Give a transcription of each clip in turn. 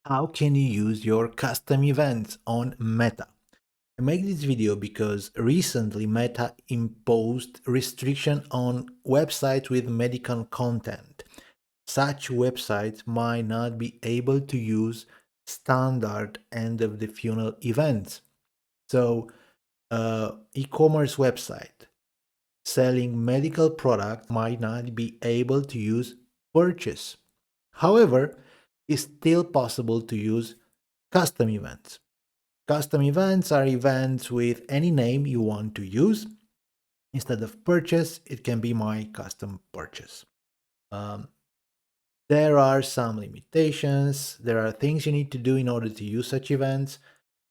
How can you use your custom events on Meta? I make this video because recently Meta imposed restriction on websites with medical content. Such websites might not be able to use standard end of the funnel events. So, e-commerce website selling medical products might not be able to use purchase. However, it's still possible to use custom events. Custom events are events with any name you want to use. Instead of purchase, it can be my custom purchase. Um, there are some limitations. There are things you need to do in order to use such events.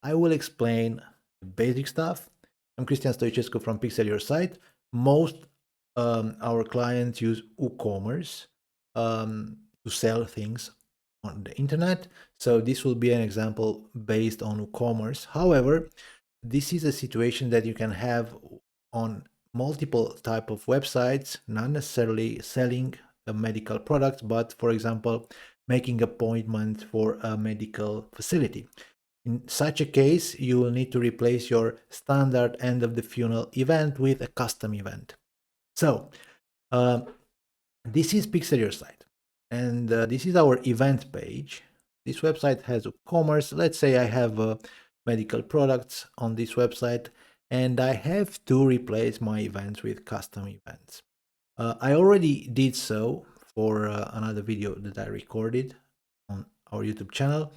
I will explain the basic stuff. I'm Cristian Stoicescu from PixelYourSite. Most our clients use WooCommerce to sell things on the internet. So this will be an example based on WooCommerce. However, this is a situation that you can have on multiple type of websites, not necessarily selling a medical product, but for example, making appointment for a medical facility. In such a case, you will need to replace your standard end of the funnel event with a custom event. So this is PixelYourSite, and this is our event page. This website has WooCommerce. Let's say I have medical products on this website, and I have to replace my events with custom events. I already did so for another video that I recorded on our YouTube channel.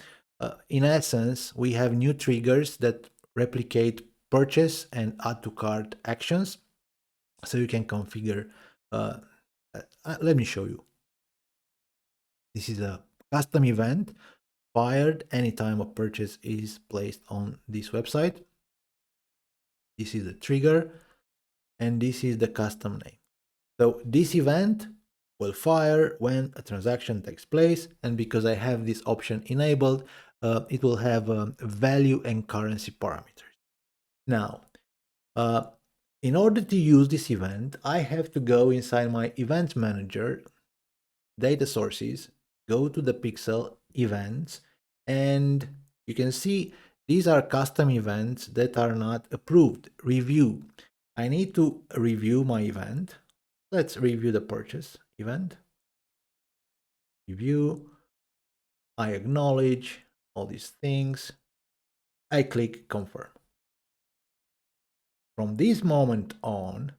In essence, we have new triggers that replicate purchase and add to cart actions. So you can configure, let me show you. This is a custom event fired anytime a purchase is placed on this website. This is the trigger, and this is the custom name. So this event will fire when a transaction takes place, and because I have this option enabled, it will have value and currency parameters. Now, in order to use this event, I have to go inside my event manager, data sources, go to the Pixel events, and you can see these are custom events that are not approved. Review. I need to review my event. Let's review the purchase event. Review. I acknowledge all these things. I click confirm. From this moment on,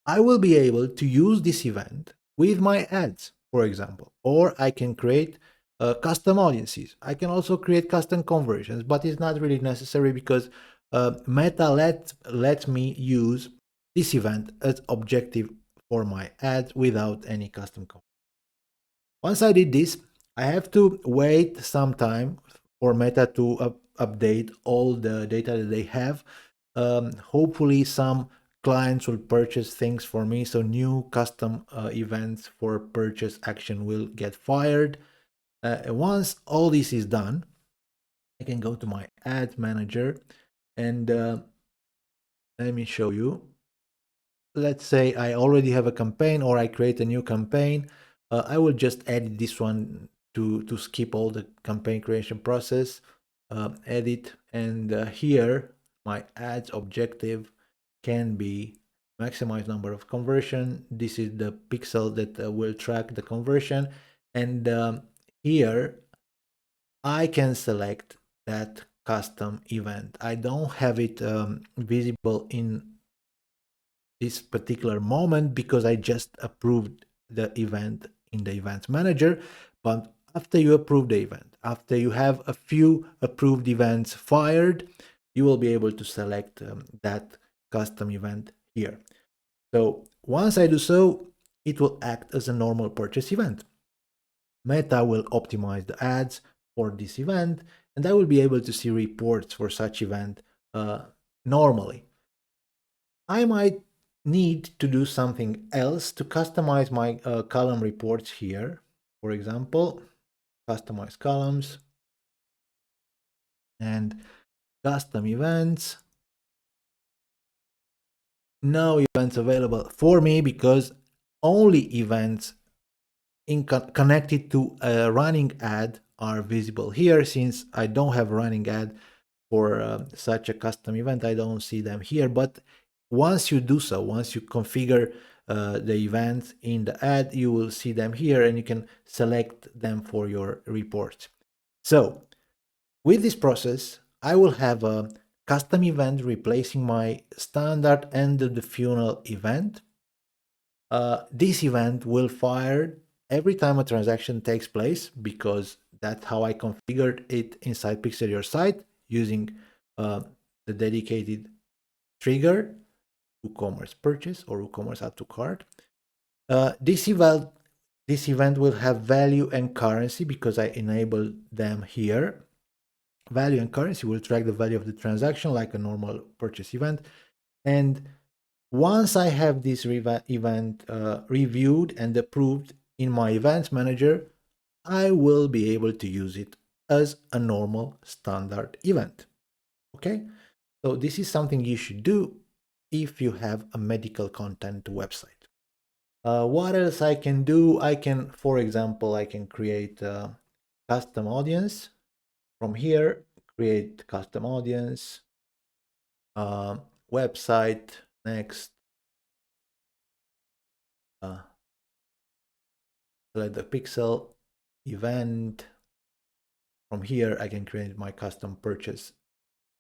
I will be able to use this event with my ads, for example, or I can create custom audiences. I can also create custom conversions, but it's not really necessary because Meta lets me use this event as objective for my ads without any custom conversion. Once I did this, I have to wait some time for Meta to update all the data that they have. Hopefully some clients will purchase things for me, so new custom events for purchase action will get fired. Once all this is done, I can go to my ad manager and let me show you. Let's say I already have a campaign, or I create a new campaign. I will just edit this one to skip all the campaign creation process. Edit, and here my ads objective can be maximize number of conversion. This is the pixel that will track the conversion, and here I can select that custom event. I don't have it visible in this particular moment because I just approved the event in the events manager. But after you approve the event, after you have a few approved events fired, you will be able to select that custom event here. So once I do so, it will act as a normal purchase event. Meta will optimize the ads for this event, and I will be able to see reports for such event normally. I might need to do something else to customize my column reports here. For example, customize columns and custom events. No events available for me because only events connected to a running ad are visible here. Since I don't have running ad for such a custom event, I don't see them here. But once you do so, once you configure the events in the ad, you will see them here, and you can select them for your report. So with this process, I will have a custom event replacing my standard end of the funnel event. This event will fire every time a transaction takes place, because that's how I configured it inside PixelYourSite using the dedicated trigger WooCommerce purchase or WooCommerce add to cart. This event will have value and currency because I enabled them here. Value and currency will track the value of the transaction like a normal purchase event. And once I have this event reviewed and approved in my events manager, I will be able to use it as a normal standard event. Okay, so this is something you should do if you have a medical content website. What else I can do? I can, for example, I can create a custom audience from here, create custom audience, website, next, select the pixel event. From here, I can create my custom purchase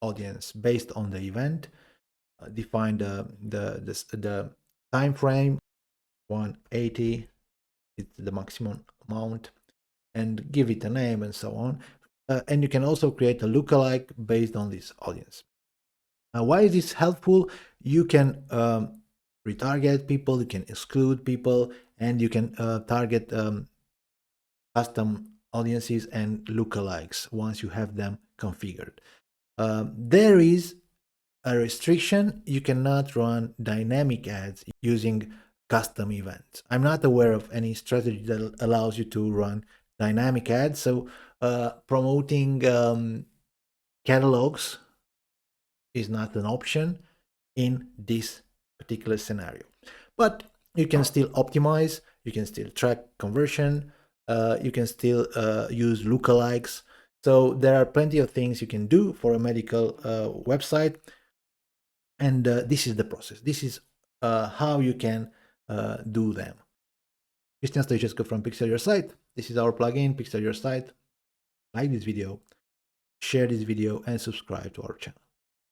audience based on the event, define the time frame, 180, it's the maximum amount, and give it a name and so on. And you can also create a lookalike based on this audience. Why is this helpful? You can retarget people, you can exclude people, and you can target custom audiences and lookalikes once you have them configured. There is a restriction: you cannot run dynamic ads using custom events. I'm not aware of any strategy that allows you to run dynamic ads, so promoting catalogs is not an option in this particular scenario. But you can still optimize, you can still track conversion, you can still use lookalikes. So there are plenty of things you can do for a medical website. And this is the process. This is how you can do them. Christian Stoichescu from PixelYourSite. This is our plugin, PixelYourSite. Like this video, share this video, and subscribe to our channel.